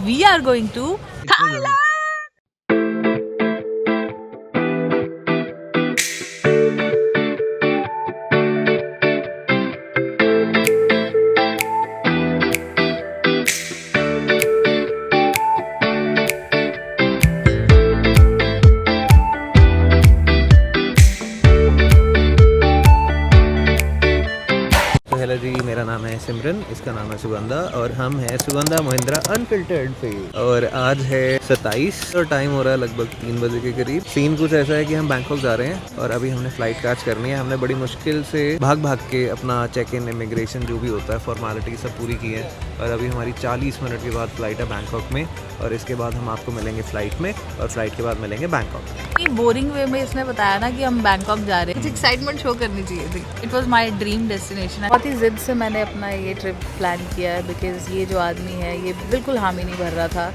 we are going to Thailand. Hello जी, मेरा नाम है सिमरन, इसका नाम है सुगंधा और हम हैं सुगंधा महिंद्रा अनफिल्टर्ड पे। और आज है 27 और टाइम हो रहा है लगभग 3 बजे के करीब। सीन कुछ ऐसा है कि हम बैंकॉक जा रहे हैं और अभी हमने फ्लाइट कैच करनी है। हमने बड़ी मुश्किल से भाग के अपना चेक इन, इमिग्रेशन जो भी होता है फॉर्मेलिटी सब पूरी की है और अभी हमारी 40 मिनट के बाद फ्लाइट है बैंकॉक में और इसके बाद हम आपको मिलेंगे फ्लाइट में और फ्लाइट के बाद मिलेंगे बैंकॉक। ये बोरिंग वे में इसने बताया ना कि हम बैंकॉक जा रहे हैं, कुछ एक्साइटमेंट शो करनी चाहिए थी। It was my dream destination. बहुत ही जिद से मैंने अपना ये ट्रिप प्लान किया है बिकॉज ये जो आदमी है ये बिल्कुल हामी नहीं भर रहा था।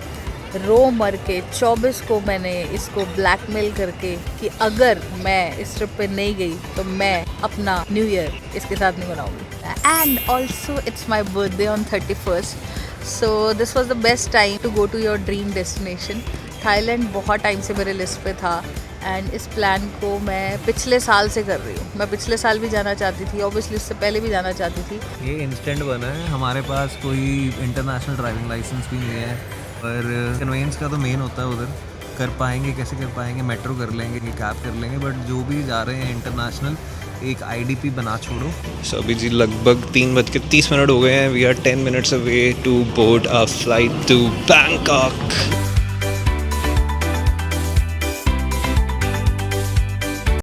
रो मर के 24 को मैंने इसको ब्लैकमेल करके कि अगर मैं इस ट्रिप पे नहीं गई तो मैं अपना न्यू ईयर इसके साथ नहीं मनाऊंगी। And also it's my birthday on 31st, so this was the best time to go to your dream destination. Thailand बहुत टाइम से मेरे लिस्ट पे था एंड इस प्लान को मैं पिछले साल से कर रही हूँ। मैं पिछले साल भी जाना चाहती थी, ऑब्वियसली इससे पहले भी जाना चाहती थी। ये इंस्टेंट बना है, हमारे पास कोई इंटरनेशनल ड्राइविंग लाइसेंस भी नहीं है और कन्वेंस का तो मेन होता है उधर। कर पाएंगे कैसे कर पाएंगे, मेट्रो कर लेंगे, कैब कर लेंगे, बट जो भी जा रहे हैं इंटरनेशनल एक आईडीपी बना छोड़ो। सो अभी जी लगभग 3:30 हो गए हैं। We are 10 minutes away to board a flight to Bangkok.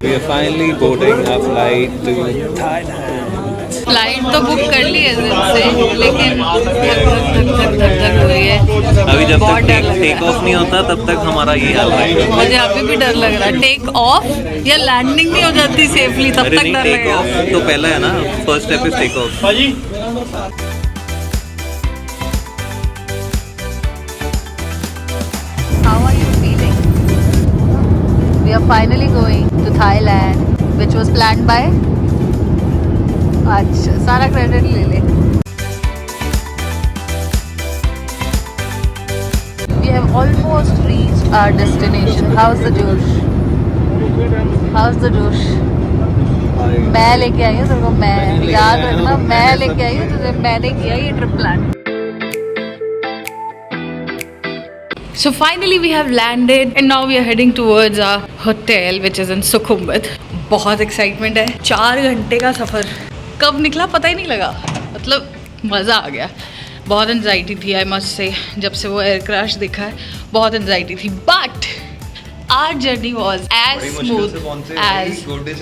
We are finally boarding a flight to Thailand. Flight तो बुक कर ली है दिन से, लेकिन धक हो रही है। अभी जब तक टेक ऑफ नहीं होता तब तक हमारा ये हाल है। मुझे अभी भी डर लग रहा है। टेक ऑफ या लैंडिंग नहीं हो जाती सेफली तब तक डर टेक लगेगा। ऑफ तो पहला है ना, first step is take off. How are you feeling? We are finally going to Thailand, which was planned by. अच्छा, सारा क्रेडिट ले ले। We have almost reached our destination. How's the Josh? How's the Josh? मैं लेके आई हूँ तेरे को, मैं याद रखना, मैं लेके आई हूँ तुझे, मैंने किया ये trip plan. So finally we have landed and now we are heading towards our hotel which is in Sukhumvit. बहुत एक्साइटमेंट है। 4 घंटे का सफ़र कब निकला पता ही नहीं लगा, मतलब मज़ा आ गया। बहुत एंजाइटी थी आई मस्ट से, जब से वो एयर क्रैश देखा है बहुत एंजाइटी थी, but our journey was as smooth as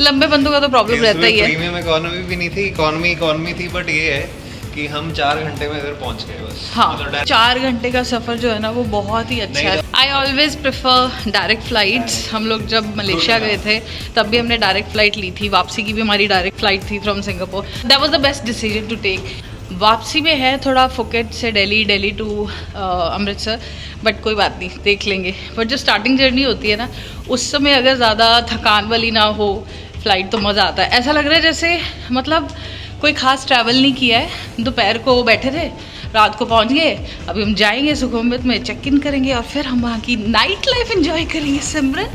लंबे बंदों का तो प्रॉब्लम रहता ही है। प्रीमियम इकोनॉमी भी नहीं थी, इकोनॉमी थी, बट ये है कि हम 4 घंटे में इधर पहुंच गए बस। हाँ, 4 घंटे का सफ़र जो है ना वो बहुत ही अच्छा है। I always prefer direct flights. हम लोग जब मलेशिया गए थे तब भी हमने डायरेक्ट फ़्लाइट ली थी, वापसी की भी हमारी डायरेक्ट फ़्लाइट थी from Singapore. That was the best decision to take. वापसी में है थोड़ा फुकेट से दिल्ली टू अमृतसर, बट कोई बात नहीं, देख लेंगे। बट जो स्टार्टिंग जर्नी होती है ना उस समय अगर ज़्यादा थकान वाली ना हो फ्लाइट तो मज़ा आता है। ऐसा लग रहा है जैसे मतलब कोई खास ट्रैवल नहीं किया है। दोपहर को बैठे थे, रात को पहुंच गए, अभी हम जाएंगे सुखुमवित में, चेक इन करेंगे और फिर हम वहाँ की नाइट लाइफ एंजॉय करेंगे। Simran,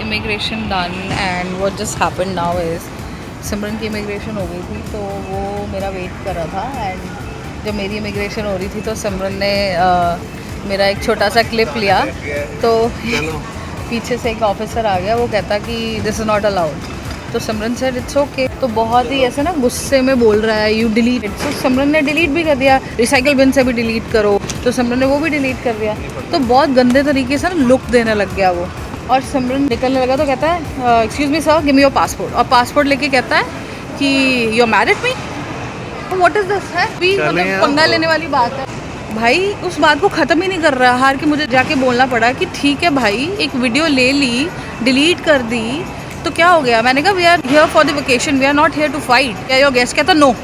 immigration done and what just happened now is Simran की इमिग्रेशन हो गई थी तो वो मेरा वेट कर रहा था। एंड जब मेरी इमिग्रेशन हो रही थी तो सिमरन ने मेरा एक छोटा सा क्लिप लिया, तो पीछे से एक ऑफिसर आ गया, वो कहता कि दिस इज़ नॉट अलाउड। तो सिमरन सेड इट्स ओके। तो बहुत ही ऐसे ना गुस्से में बोल रहा है, यू डिलीट इट। तो सिमरन ने डिलीट भी कर दिया, रिसाइकिल बिन से भी डिलीट करो, तो सिमरन ने वो भी डिलीट कर दिया। तो बहुत गंदे तरीके से ना लुक देने लग गया वो। और सिमरन निकलने लगा तो कहता है excuse me sir, give me your passport. और पासपोर्ट लेके कहता है कि you are married me. What is this है भी, मतलब पंगा लेने वाली बात है। भाई उस बात को ख़त्म ही नहीं कर रहा, हार के मुझे जाके बोलना पड़ा कि ठीक है भाई, एक वीडियो ले ली, डिलीट कर दी तो क्या हो गया। मैंने कहा we are here for the vacation, we are not here to fight. क्या योर गेस्ट कहता नो।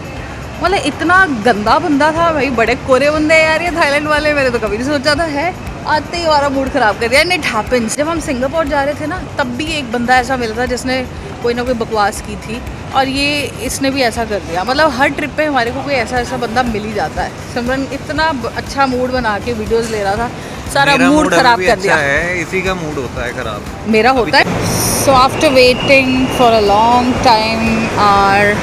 मतलब इतना गंदा बंदा था भाई, बड़े कोरे बंदे हैं यार ये थाईलैंड वाले, मैंने तो कभी नहीं सोचा था। है आते ही हमारा मूड ख़राब कर दिया। And it happens. जब हम सिंगापुर जा रहे थे ना तब भी एक बंदा ऐसा मिला था जिसने कोई ना कोई बकवास की थी, और ये इसने भी ऐसा कर दिया। मतलब हर ट्रिप पे हमारे को कोई ऐसा ऐसा बंदा मिल ही जाता है। सिमरन इतना अच्छा मूड बना के वीडियोस ले रहा था, सारा मूड खराब कर दिया है। इसी का मूड होता है खराब, मेरा होता है। So after waiting for a long time our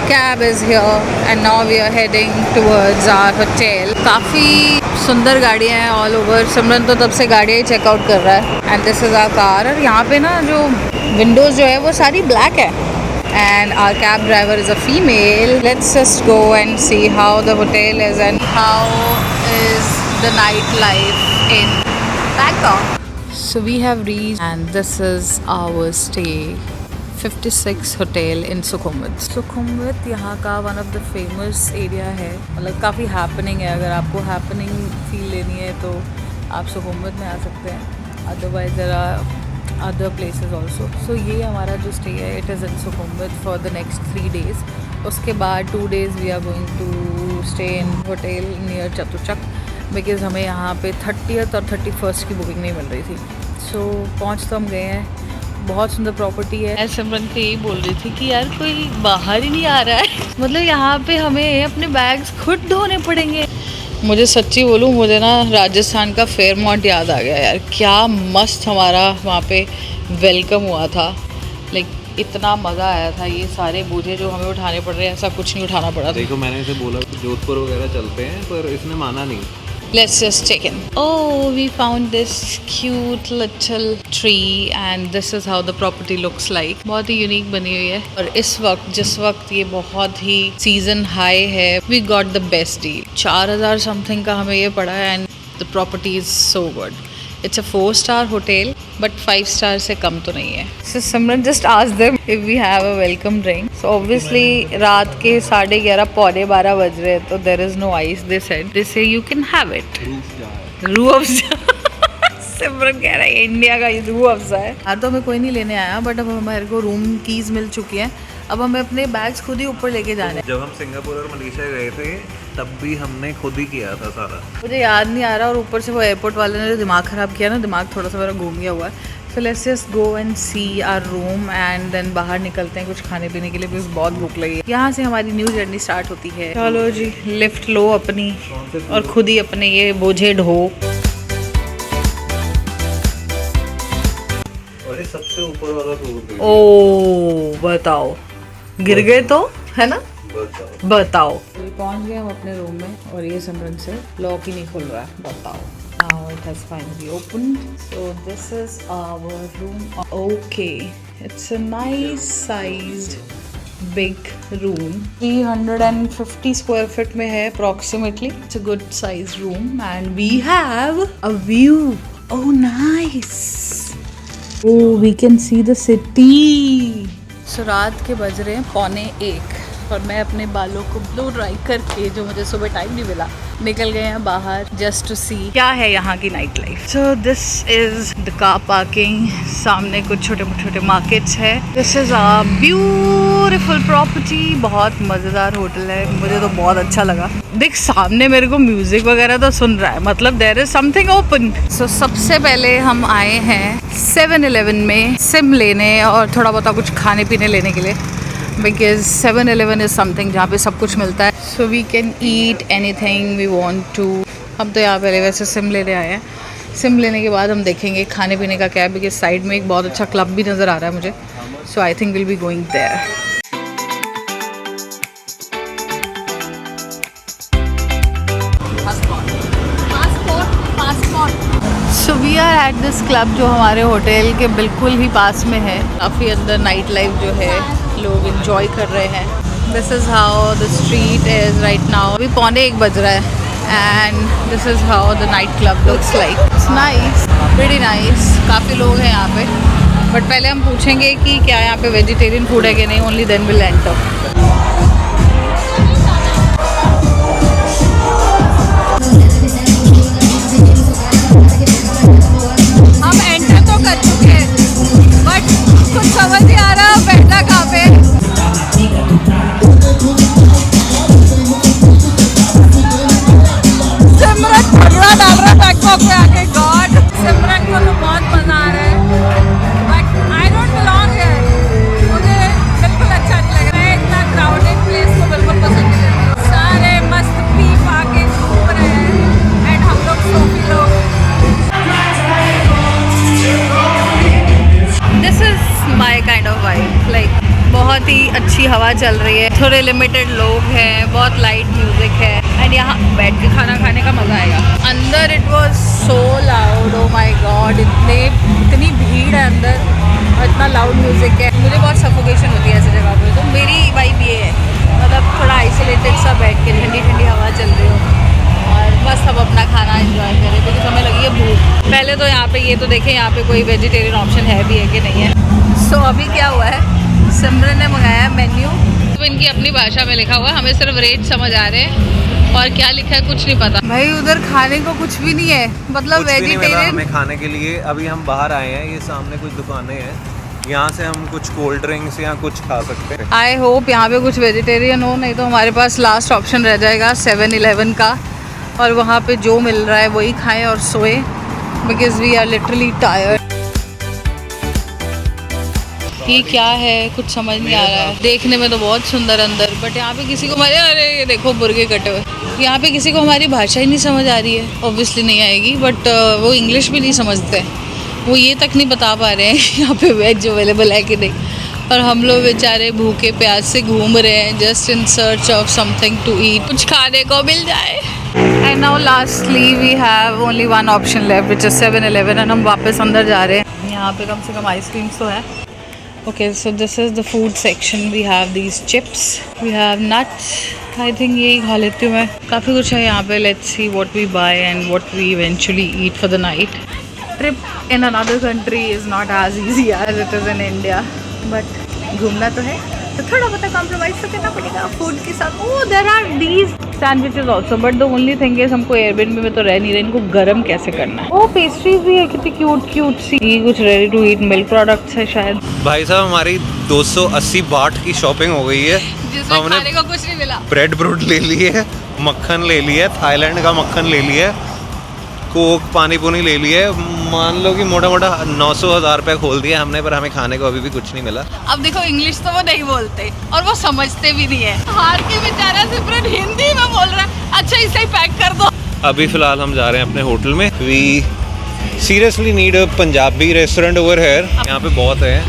cab is here and now we are heading towards our hotel. काफ़ी सुंदर गाड़ियाँ हैं ऑल ओवर। सिमरन तो तब से गाड़ियाँ ही चेकआउट कर रहा है। And this is our car. और यहाँ पे ना जो विंडोज़ जो है वो सारी ब्लैक है। And our cab driver is a female. Let's just go and see how the hotel is and how is the nightlife in Bangkok. So we have reached and this is our stay. 56 hotel in सुखुमवित। सुखुमवित यहाँ का one of the famous area है। मतलब काफ़ी happening है। अगर आपको happening feel लेनी है तो आप सुखुमवित में आ सकते हैं। Otherwise there are other places also. So ये हमारा जो स्टे है it is in Sukhumvit for the next 3 days। उसके बाद 2 days we are going to stay in hotel near Chatuchak, because हमें यहाँ पे 30th और 31st की बुकिंग नहीं मिल रही थी। सो पहुँच तो हम गए हैं। बहुत सुंदर प्रॉपर्टी है। सिमरन को यही बोल रही थी कि यार कोई बाहर ही नहीं आ रहा है। मतलब यहाँ पे हमें अपने बैग्स खुद ढोने पड़ेंगे। मुझे सच्ची बोलूँ, मुझे ना राजस्थान का फेयरमाउंट याद आ गया यार। क्या मस्त हमारा वहाँ पे वेलकम हुआ था। लाइक इतना मज़ा आया था। ये सारे बोझे जो हमें उठाने पड़ रहे हैं ऐसा कुछ नहीं उठाना पड़ा। देखो मैंने इसे बोला जोधपुर वगैरह चलते हैं पर इसने माना नहीं। Let's just check in. Oh, we found this cute little tree and this is how the property looks like. बहुत ही यूनिक बनी हुई है। और इस वक्त जिस वक्त ये बहुत ही सीजन हाई है, we got the best deal। 4000 something का हमें ये पड़ा है and the property is so good। It's a 4-star hotel but 5 star से कम तो नहीं है। So Simran just asked them if we have a welcome drink। So obviously रात के 11:30 पौने 12 बज रहे हैं तो there is no ice। They said they say you can have it। Rooh Afza. सिमरन कह रहा है इंडिया का रूह अफ़ज़ा है। यार तो हमें कोई नहीं लेने आया बट अब हमारे को रूम कीज़ मिल चुकी हैं। अब हमें अपने बैग्स खुद ही ऊपर लेके जाने हैं। जब हम सिंगापुर और मलेशिया गए थे तब भी हमने खुद ही किया था सारा। मुझे याद नहीं आ रहा और ऊपर से वो एयरपोर्ट वाले ने जो दिमाग ख़राब किया ना, दिमाग थोड़ा सा मेरा घूम गया हुआ है। So let's just go and see our room and then बाहर निकलते हैं कुछ खाने पीने के लिए, बिकॉज़ बहुत भूख लगी है। यहाँ से हमारी न्यू जर्नी स्टार्ट होती है। चलो जी, लिफ्ट लो अपनी और खुद ही अपने ये बोझे ढो। और ये सबसे ऊपर वाला फ्लोर। ओ बताओ, गिर गए तो है ना। बताओ। पहुंच गए हम अपने रूम में और ये सिमरन से लॉक ही नहीं खुल रहा है। बताओ। Now it has finally opened. So this is our room. Okay, it's a nice sized big room. 350 square feet में है approximately. It's a good sized room and we have a view. Oh nice. Oh, we can see the city. So रात के बज रहे हैं 1:45 और मैं अपने बालों को ब्लो ड्राई करके, जो मुझे सुबह टाइम नहीं मिला, निकल गए हैं बाहर जस्ट टू सी क्या है यहाँ की night life. So this is the car parking. सामने कुछ छोटे छोटे मार्केट्स है। This is a beautiful property. बहुत मज़ेदार होटल है, मुझे तो बहुत अच्छा लगा। देख सामने मेरे को म्यूजिक वगैरह तो सुन रहा है, मतलब देयर इज समथिंग ओपन। सो सबसे पहले हम आए हैं 7-Eleven में सिम लेने और थोड़ा बहुत कुछ खाने पीने लेने के लिए, बिकॉज 7-Eleven इज़ समथिंग जहाँ पे सब कुछ मिलता है। So we can eat anything we want to. हम तो यहाँ पहले वैसे सिम लेने आए हैं। सिम लेने के बाद हम देखेंगे खाने पीने का क्या है, बिकॉज साइड में एक बहुत अच्छा क्लब भी नज़र आ रहा है मुझे। So I think will be going there. So we are at this club जो हमारे होटल के बिल्कुल ही पास में है। काफ़ी अंदर नाइट लाइफ जो है लोग एंजॉय कर रहे हैं। This is how the street is right now. अभी 1:45 बज रहा है and this is how the night club looks like. It's nice, very nice. काफ़ी लोग हैं यहाँ पे, बट पहले हम पूछेंगे कि क्या यहाँ पे वेजिटेरियन फूड है कि नहीं, ओनली देन विल एंटर। हम एंटर तो कर चुके हैं बट कुछ समझ नहीं आ रहा बैठना कहाँ पे। सिमरन झगड़ा डाल रहा है बैंकॉक में आके। गॉड, सिमरन को तो बहुत मजा आ रहा है but I don't belong here. मुझे बिल्कुल अच्छा नहीं लग हवा चल रही है, थोड़े लिमिटेड लोग हैं, बहुत लाइट म्यूजिक है एंड यहाँ बैठ के खाना खाने का मज़ा आएगा। अंदर it was so loud, oh my God, इतनी भीड़ है अंदर और इतना लाउड म्यूजिक है, मुझे बहुत सफोकेशन होती है ऐसी जगह पे। तो मेरी वाइब ये है, मतलब थोड़ा आइसोलेटेड सा बैठ के ठंडी ठंडी हवा चल रही हो और बस हम अपना खाना एंजॉय करें, क्योंकि हमें लगी है भूख। पहले तो यहाँ पे ये तो देखें यहाँ पे कोई वेजिटेरियन ऑप्शन है भी है कि नहीं है। सो अभी क्या हुआ है, सिमरन ने मंगाया है मेन्यू, तो इनकी अपनी भाषा में लिखा हुआ है, हमें सिर्फ रेट समझ आ रहे हैं और क्या लिखा है कुछ नहीं पता। भाई उधर खाने को कुछ भी नहीं है, मतलब वेजिटेरियन हमें खाने के लिए। अभी हम बाहर आए हैं, ये सामने कुछ दुकानें हैं, यहाँ से हम कुछ कोल्ड ड्रिंक्स या कुछ खा सकते हैं। आई होप यहाँ पे कुछ वेजिटेरियन हो, नहीं तो हमारे पास लास्ट ऑप्शन रह जाएगा 7-Eleven का, और वहाँ पे जो मिल रहा है वही खाएं और सोए, because we are literally tired. ये क्या है कुछ समझ नहीं आ रहा है, देखने में तो बहुत सुंदर अंदर, बट यहाँ पे किसी को अरे ये देखो मुर्गे कटे हुए, यहाँ पे किसी को हमारी भाषा ही नहीं समझ आ रही है। ऑब्वियसली नहीं आएगी, बट वो इंग्लिश भी नहीं समझते, वो ये तक नहीं बता पा रहे हैं यहाँ पे वेज अवेलेबल है कि नहीं, और हम लोग बेचारे भूखे प्यास से घूम रहे हैं just in search of something to eat, कुछ खाने को मिल जाए। And now lastly we have only one option left which is 7-Eleven, and हम वापस अंदर जा रहे हैं। यहाँ पे कम से कम आइसक्रीम्स तो है। Okay, so this is the food section, we have these chips, we have nuts, I think यही खा लेती हूँ मैं, काफ़ी कुछ है यहाँ पे। Let's see what we buy and what we eventually eat for the night. Trip in another country is not as easy as it is in India, but घूमना तो है तो थोड़ा बहुत कॉम्प्रोमाइज़ तो करना पड़ेगा फूड के साथ। Oh there are these sandwiches also, but the only thing is हमको एयरबीएनबी में तो रह नहीं रहे, इनको गर्म कैसे करना है। ओह पेस्ट्रीज भी है, कितनी क्यूट क्यूट सी, ये कुछ ready to eat milk products है शायद। भाई साहब हमारी 280 बाट की शॉपिंग हो गई है, जिसमें खाने को कुछ नहीं मिला। ब्रेड ब्रूड ले लिए, मक्खन ले लिया, थाईलैंड का मक्खन ले लिया, कोक पानी पुनी ले लिया, मान लो कि मोटा मोटा 900-1000 रुपये खोल दिया हमने, पर हमें खाने को अभी भी कुछ नहीं मिला। अब देखो इंग्लिश तो वो नहीं बोलते और वो समझते भी नहीं है, हार के बेचारा सिमरन हिंदी में बोल रहा है, अच्छा इसे ही पैक कर दो। अभी फिलहाल हम जा रहे हैं अपने होटल में। We seriously need a Punjabi restaurant over here, यहाँ पे बहुत है,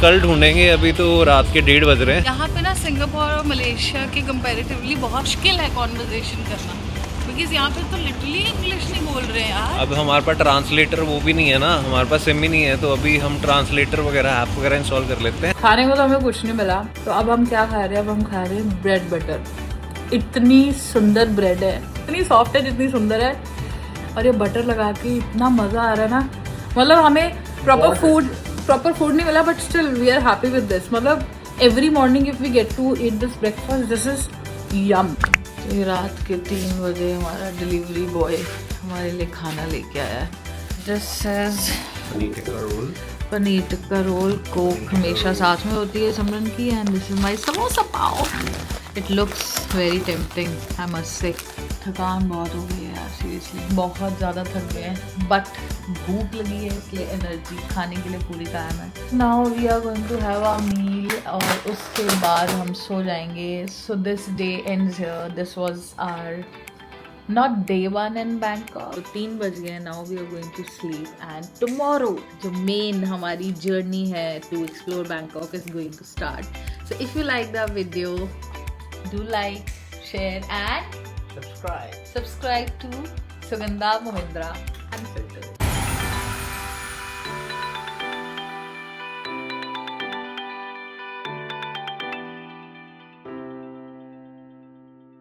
कल ढूंढेंगे, अभी तो रात के 1:30 बज रहे हैं। यहाँ पे ना सिंगापुर और मलेशिया के कंपैरेटिवली बहुत मुश्किल है कॉन्वर्सेशन करना, बिकॉज यहाँ पे तो लिटरली इंग्लिश नहीं बोल रहे हैं यार। अब हमारे पास ट्रांसलेटर वो भी नहीं है ना, हमारे पास सिम ही नहीं है, तो अभी हम ट्रांसलेटर वगैरह ऐप वगैरह इंस्टॉल कर लेते हैं। खाने को तो हमें कुछ नहीं मिला, तो अब हम क्या खा रहे हैं, अब हम खा रहे हैं ब्रेड बटर। इतनी सुंदर ब्रेड है, इतनी सॉफ्ट है जितनी सुंदर है, और ये बटर लगा के इतना मज़ा आ रहा है ना, मतलब हमें प्रॉपर फूड नहीं मिला, but still we are happy with this. मतलब every morning if we get to eat this breakfast, this is yum. ये रात के 3 बजे हमारा डिलीवरी बॉय हमारे लिए खाना लेके आया है। This is paneer tikka roll, coke हमेशा साथ में होती है सिमरन की, and this is my samosa pav. It looks very tempting I must say. थकान बहुत हो गई है यार, सीरियसली बहुत ज़्यादा थक गए हैं, बट भूख लगी है इसलिए एनर्जी खाने के लिए पूरी कायम है। Now we are going to have a meal और उसके बाद हम सो जाएंगे। So this day ends here, this was our not day 1 in Bangkok. तो 3 बज गए, now we are going to sleep, and tomorrow जो मेन हमारी जर्नी है to explore Bangkok is going to start. So if you like the video, do like, share and subscribe to Sugandha Mohindra Unfiltered.